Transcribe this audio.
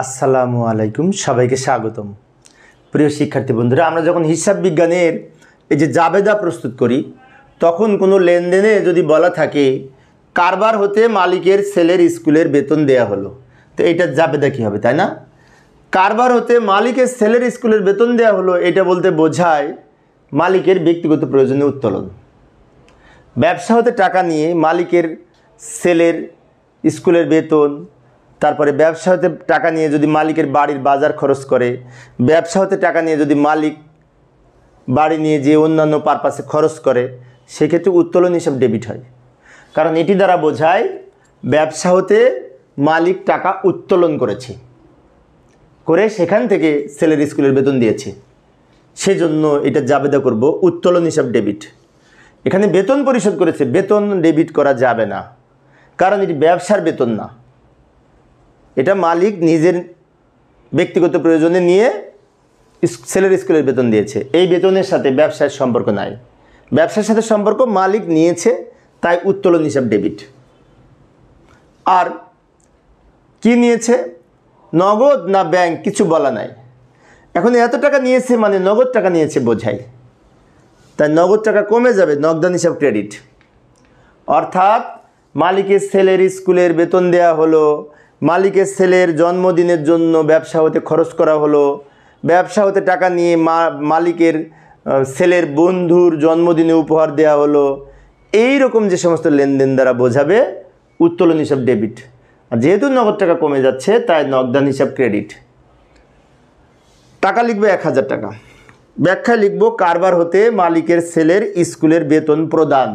আসসালামু আলাইকুম, সবাইকে স্বাগতম। প্রিয় শিক্ষার্থী বন্ধুরা, আমরা যখন হিসাব বিজ্ঞানের এই যে জাবেদা প্রস্তুত করি, তখন কোনো লেনদেনে যদি বলা থাকে কারবার হতে মালিকের ছেলের স্কুলের বেতন দেয়া হলো, তো এইটার জাবেদা কী হবে, তাই না? কারবার হতে মালিকের ছেলের স্কুলের বেতন দেয়া হলো, এটা বলতে বোঝায় মালিকের ব্যক্তিগত প্রয়োজনে উত্তোলন। ব্যবসা হতে টাকা নিয়ে মালিকের ছেলের স্কুলের বেতন, তারপরে ব্যবসা হতে টাকা নিয়ে যদি মালিকের বাড়ির বাজার খরচ করে, ব্যবসা হতে টাকা নিয়ে যদি মালিক বাড়ি নিয়ে যে অন্যান্য পারপাসে খরচ করে, সেক্ষেত্রে উত্তোলন হিসাব ডেবিট হয়। কারণ এটি দ্বারা বোঝায় ব্যবসা হতে মালিক টাকা উত্তোলন করেছে, করে সেখান থেকে ছেলের স্কুলের বেতন দিয়েছে, সেজন্য এটা জাবেদা করব উত্তোলন হিসাব ডেবিট। এখানে বেতন পরিশোধ করেছে, বেতন ডেবিট করা যাবে না, কারণ এটি ব্যবসার বেতন না, এটা মালিক নিজের ব্যক্তিগত প্রয়োজনে নিয়ে ছেলের স্কুলের বেতন দিয়েছে। এই বেতনের সাথে ব্যবসার সম্পর্ক নাই, ব্যবসার সাথে সম্পর্ক মালিক নিয়েছে, তাই উত্তোলন হিসাব ডেবিট। আর কি নিয়েছে, নগদ না ব্যাংক, কিছু বলা নাই। এখন এত টাকা নিয়েছে মানে নগদ টাকা নিয়েছে বোঝায়, তাই নগদ টাকা কমে যাবে, নগদান হিসাব ক্রেডিট। অর্থাৎ মালিকের ছেলের স্কুলের বেতন দেয়া হলো, মালিকের ছেলের জন্মদিনের জন্য ব্যবসা হতে খরচ করা হলো, ব্যবসা হতে টাকা নিয়ে মালিকের ছেলের বন্ধুর জন্মদিনে উপহার দেয়া হলো, এই রকম যে সমস্ত লেনদেন দ্বারা বোঝাবে উত্তোলন হিসাব ডেবিট। আর যেহেতু নগদ টাকা কমে যাচ্ছে, তাই নগদান হিসাব ক্রেডিট। টাকা লিখবে 1000 টাকা, ব্যাখ্যায় লিখব কারবার হতে মালিকের ছেলের স্কুলের বেতন প্রদান।